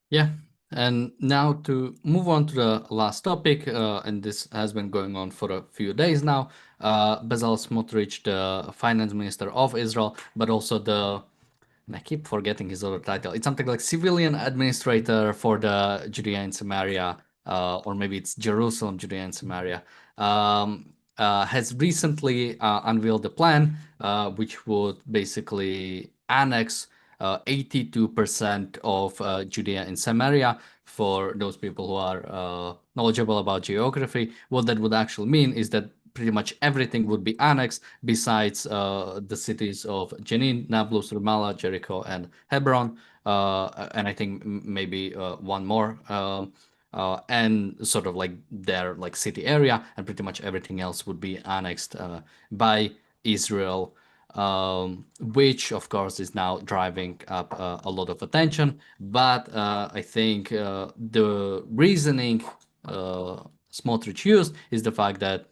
A: Yeah. And now to move on to the last topic, and this has been going on for a few days now. Bezalel Smotrich, the finance minister of Israel, but also and I keep forgetting his other title. It's something like civilian administrator for the Judea and Samaria, or maybe it's Jerusalem, Judea and Samaria, has recently unveiled a plan which would basically annex 82% of Judea and Samaria. For those people who are knowledgeable about geography, what that would actually mean is that pretty much everything would be annexed besides the cities of Jenin, Nablus, Ramallah, Jericho, and Hebron, and I think maybe one more, and sort of like their like city area, and pretty much everything else would be annexed by Israel, which of course is now driving up a lot of attention. But I think the reasoning Smotrich used is the fact that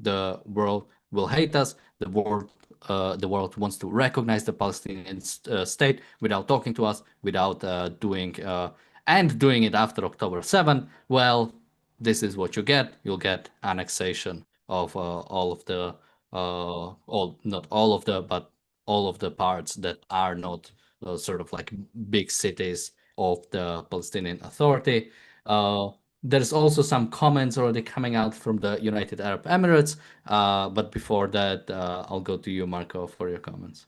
A: the world will hate us. The world wants to recognize the Palestinian state without talking to us, without doing it after October 7. Well, this is what you get. You'll get annexation of all of the all not all of the but all of the parts that are not sort of like big cities of the Palestinian Authority. There's also some comments already coming out from the United Arab Emirates. But before that, I'll go to you, Marco, for your comments.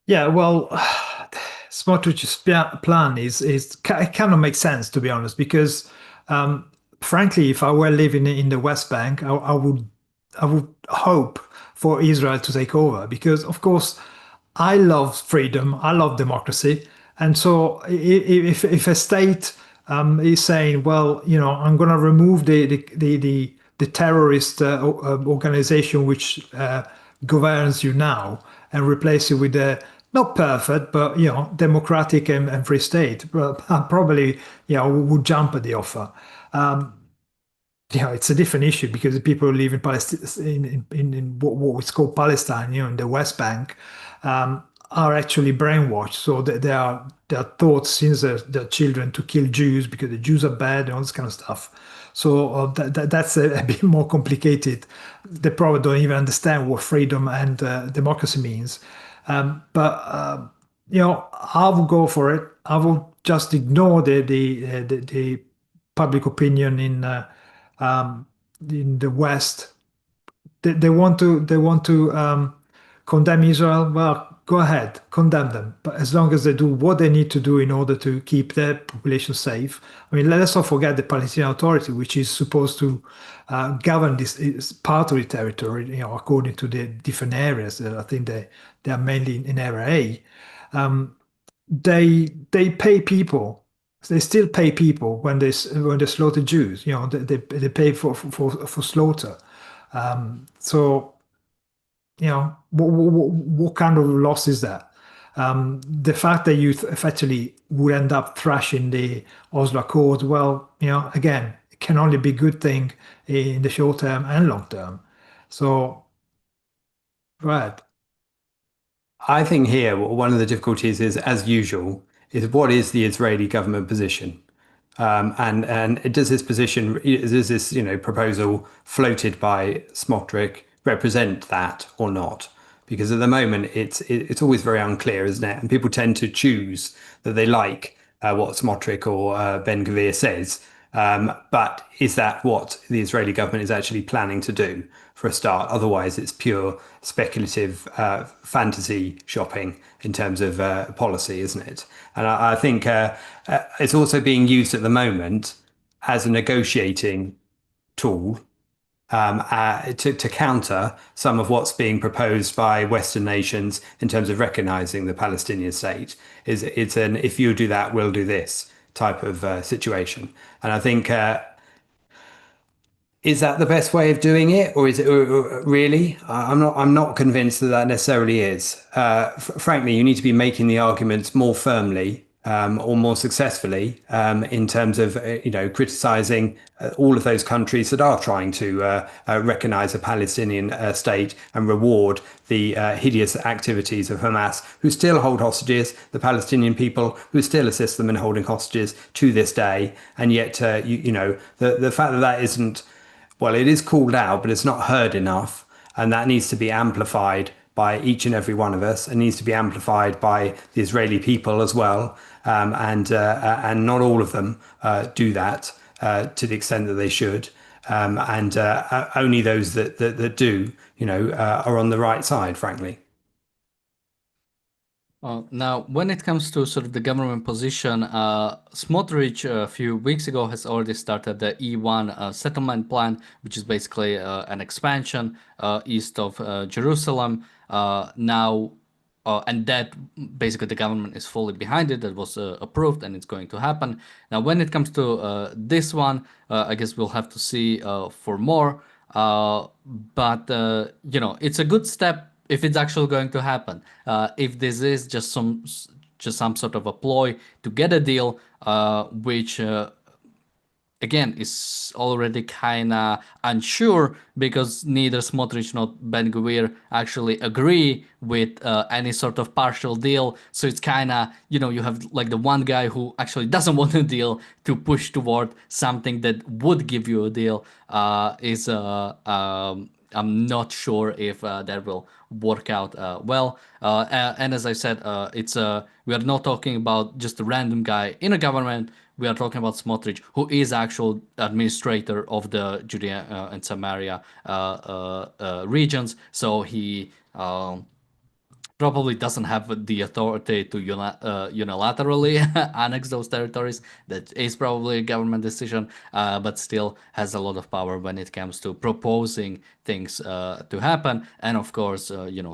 C: Yeah, well, Smotrich's plan it kind of makes sense, to be honest, because frankly, if I were living in the West Bank, I would hope for Israel to take over because, of course, I love freedom, I love democracy, and so if a state is saying, well, I'm going to remove the terrorist organization which governs you now and replace it with a not perfect, but democratic and free state, well, I probably would jump at the offer. It's a different issue because the people who live in Palestine, in what is called Palestine, in the West Bank, are actually brainwashed. So they are taught since they're children to kill Jews because the Jews are bad and all this kind of stuff. So that's a bit more complicated. They probably don't even understand what freedom and democracy means. But I would go for it. I will just ignore the public opinion um, in the West. They want to condemn Israel. Well, go ahead, condemn them. But as long as they do what they need to do in order to keep their population safe. I mean, let us not forget the Palestinian Authority, which is supposed to govern this is part of the territory, according to the different areas. I think they are mainly in Area A. They pay people. They still pay people when they slaughter Jews. They pay for slaughter. So what kind of loss is that? The fact that you effectively would end up thrashing the Oslo Accord, well, again, it can only be a good thing in the short term and long term. So, right.
B: I think here one of the difficulties is, as usual, is what is the Israeli government position? And does this position, does this proposal floated by Smotrich represent that or not? Because at the moment it's always very unclear, isn't it? And people tend to choose that they like what Smotrich or Ben Gvir says. But is that what the Israeli government is actually planning to do for a start? Otherwise, it's pure speculative fantasy shopping in terms of policy, isn't it? And I think it's also being used at the moment as a negotiating tool to counter some of what's being proposed by Western nations in terms of recognizing the Palestinian state. It's an if you do that, we'll do this type of situation. And I think is that the best way of doing it, or is it really? I'm not convinced that that necessarily is. Frankly, you need to be making the arguments more firmly or more successfully in terms of criticizing all of those countries that are trying to recognize a Palestinian state and reward the hideous activities of Hamas, who still hold hostages, the Palestinian people who still assist them in holding hostages to this day, and yet the fact that that isn't, well, it is called out, but it's not heard enough. And that needs to be amplified by each and every one of us. It needs to be amplified by the Israeli people as well. And not all of them do that to the extent that they should. And only those that do, are on the right side, frankly.
A: Now, when it comes to sort of the government position, Smotrich a few weeks ago has already started the E1 settlement plan, which is basically an expansion east of Jerusalem. And that basically the government is fully behind it. That was approved and it's going to happen. Now, when it comes to this one, I guess we'll have to see for more. But it's a good step if it's actually going to happen. If this is just some sort of a ploy to get a deal, which again is already kind of unsure because neither Smotrich nor Ben Gvir actually agree with any sort of partial deal. So it's kind of, you have like the one guy who actually doesn't want a deal to push toward something that would give you a deal. I'm not sure if that will work out well. And as I said, we are not talking about just a random guy in a government. We are talking about Smotrich, who is actual administrator of the Judea and Samaria regions. So he probably doesn't have the authority to unilaterally annex those territories. That is probably a government decision, but still has a lot of power when it comes to proposing things to happen, and of course,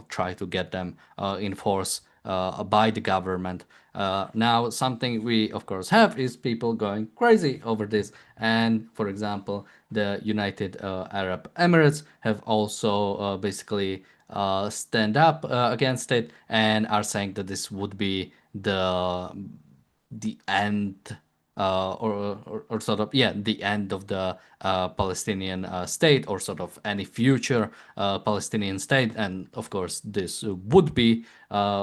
A: try to get them enforced by the government. Now, something we of course have is people going crazy over this, and for example, the United Arab Emirates have also basically stand up against it and are saying that this would be the end or sort of the end of the Palestinian state, or sort of any future Palestinian state. And of course this would be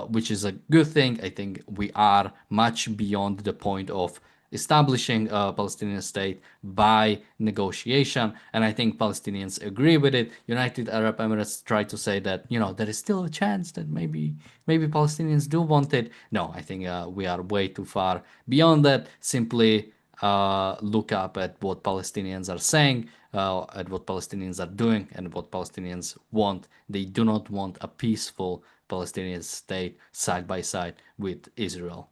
A: which is a good thing. I think we are much beyond the point of establishing a Palestinian state by negotiation. And I think Palestinians agree with it. United Arab Emirates try to say that, there is still a chance that maybe Palestinians do want it. No, I think we are way too far beyond that. Simply look up at what Palestinians are saying, at what Palestinians are doing, and what Palestinians want. They do not want a peaceful Palestinian state side by side with Israel.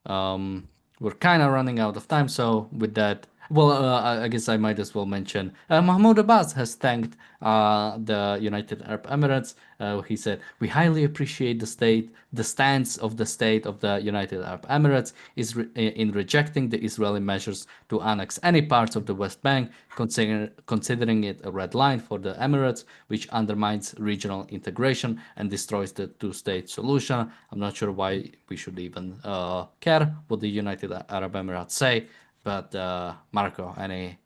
A: We're kind of running out of time, so with that, well, I guess I might as well mention Mahmoud Abbas has thanked the United Arab Emirates. He said, "We highly appreciate the stance of the state of the United Arab Emirates in rejecting the Israeli measures to annex any parts of the West Bank, considering it a red line for the Emirates, which undermines regional integration and destroys the two-state solution." I'm not sure why we should even care what the United Arab Emirates say, but Marco, any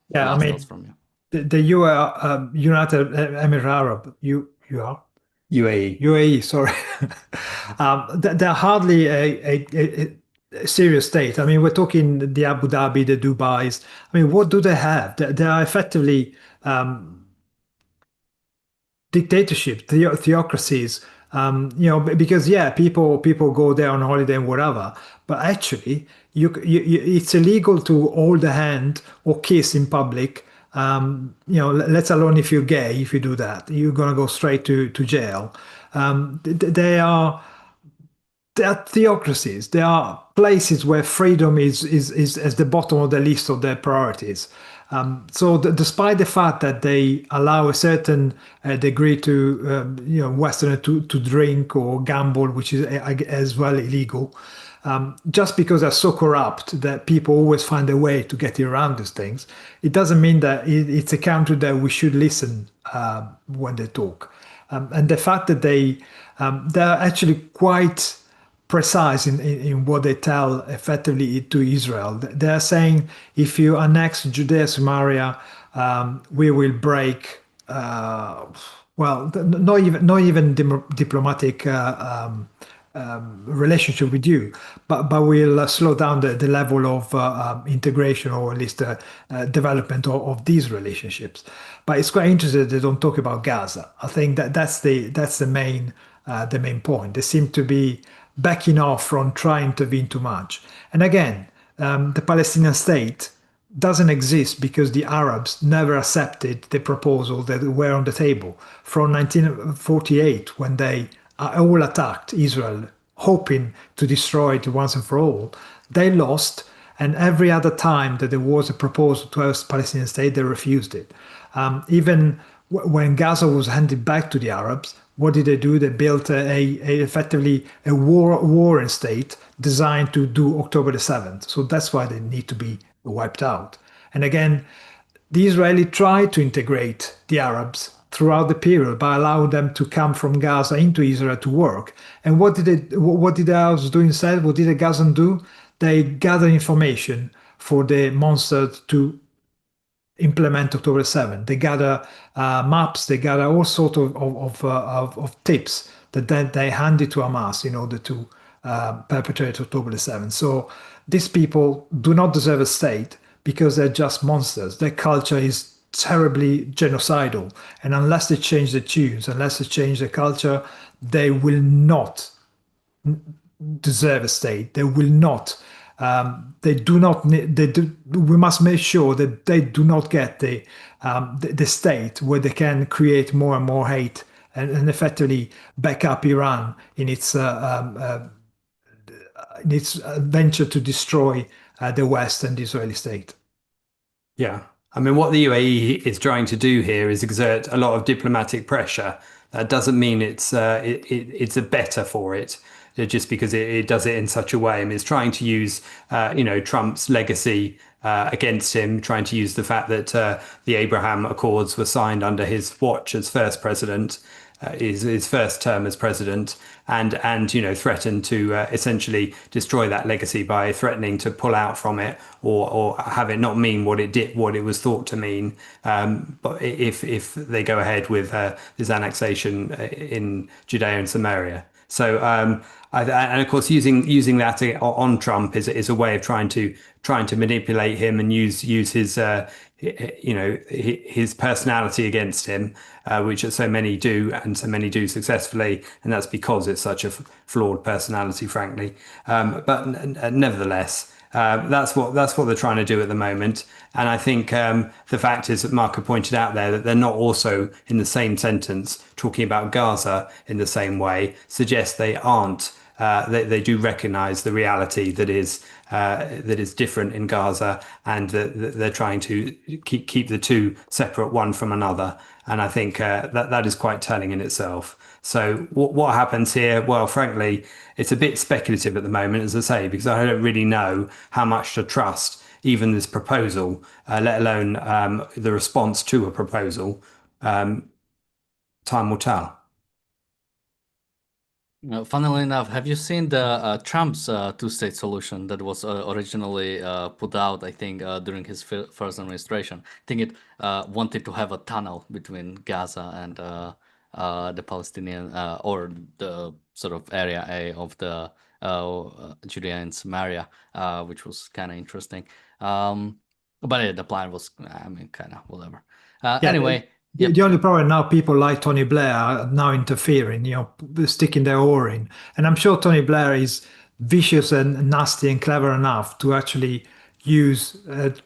C: Yeah, I
A: last thoughts
C: mean,
A: from you?
C: the United Emirates Arab, you are
B: UAE.
C: UAE, sorry. They're hardly a serious state. I mean, we're talking the Abu Dhabi, the Dubai's. I mean, what do they have? They are effectively dictatorship, theocracies. Because yeah, people go there on holiday and whatever, but actually, it's illegal to hold a hand or kiss in public. Let alone if you're gay. If you do that, you're gonna go straight to jail. They are theocracies. They are places where freedom is at the bottom of the list of their priorities. Despite the fact that they allow a certain degree to Westerner to drink or gamble, which is as well illegal, just because they're so corrupt that people always find a way to get around these things, it doesn't mean that it's a country that we should listen when they talk. And the fact that they're actually quite precise in what they tell effectively to Israel. They're saying if you annex Judea, Samaria, we will break. Not even diplomatic relationship with you, but we'll slow down the level of integration or at least development of these relationships. But it's quite interesting they don't talk about Gaza. I think that's the main point. They seem to be backing off from trying to intervene too much. And again, the Palestinian state doesn't exist because the Arabs never accepted the proposal that were on the table from 1948 when they all attacked Israel, hoping to destroy it once and for all. They lost, and every other time that there was a proposal to have a Palestinian state, they refused it. Even when Gaza was handed back to the Arabs, what did they do? They built effectively a warring state designed to do October the 7th. So that's why they need to be wiped out. And again, the Israeli tried to integrate the Arabs throughout the period by allowing them to come from Gaza into Israel to work. And what did the Arabs do instead? What did the Gazans do? They gathered information for the monsters to implement October 7th. They gather maps, they gather all sorts of tips that then they handed to Hamas in order to perpetrate October the 7th. So these people do not deserve a state because they're just monsters. Their culture is terribly genocidal. And unless they change the tunes, unless they change the culture, they will not deserve a state. They will not. They do not. They do. We must make sure that they do not get the state where they can create more and more hate and effectively back up Iran in its venture to destroy the West and the Israeli state.
B: Yeah. I mean, what the UAE is trying to do here is exert a lot of diplomatic pressure. That doesn't mean it's a better for it, just because it does it in such a way. I mean, it's trying to use, Trump's legacy against him, trying to use the fact that the Abraham Accords were signed under his watch as first president, his first term as president, and threaten to essentially destroy that legacy by threatening to pull out from it or have it not mean what it was thought to mean. But if they go ahead with this annexation in Judea and Samaria. So, and of course, using that on Trump is a way of trying to manipulate him and use his his personality against him, which so many do, and so many do successfully, and that's because it's such a flawed personality, frankly. But nevertheless. That's what they're trying to do at the moment, and I think the fact is that Mark had pointed out there that they're not also in the same sentence talking about Gaza in the same way suggests they aren't. They do recognise the reality that is different in Gaza, and that they're trying to keep the two separate one from another. And I think that is quite telling in itself. So what happens here? Well, frankly, it's a bit speculative at the moment, as I say, because I don't really know how much to trust even this proposal, let alone the response to a proposal. Time will tell.
A: Funnily enough, have you seen the Trump's two-state solution that was originally put out, I think, during his first administration? I think it wanted to have a tunnel between Gaza and the Palestinian or the sort of area A of the Judea and Samaria, which was kind of interesting. But yeah, the plan was, I mean, kind of whatever.
C: Yeah,
A: Anyway,
C: the
A: yep.
C: only problem now, people like Tony Blair are now interfering, sticking their oar in. And I'm sure Tony Blair is vicious and nasty and clever enough to actually use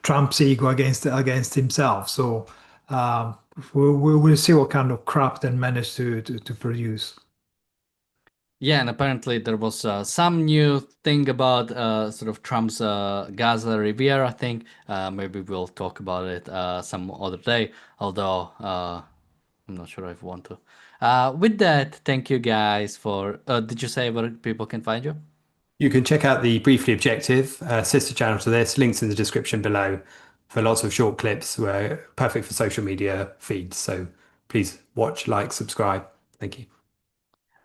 C: Trump's ego against himself. So we'll see what kind of crap they manage to produce.
A: Yeah, and apparently there was some new thing about sort of Trump's Gaza Riviera thing. Maybe we'll talk about it some other day, although I'm not sure if I want to. With that, thank you guys for. Did you say where people can find you?
B: You can check out the Briefly Objective sister channel to this, links in the description below for lots of short clips where perfect for social media feeds. So please watch, like, subscribe. Thank you.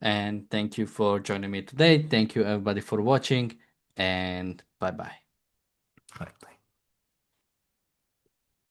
A: And thank you for joining me today. Thank you everybody for watching, and bye bye.
B: Bye.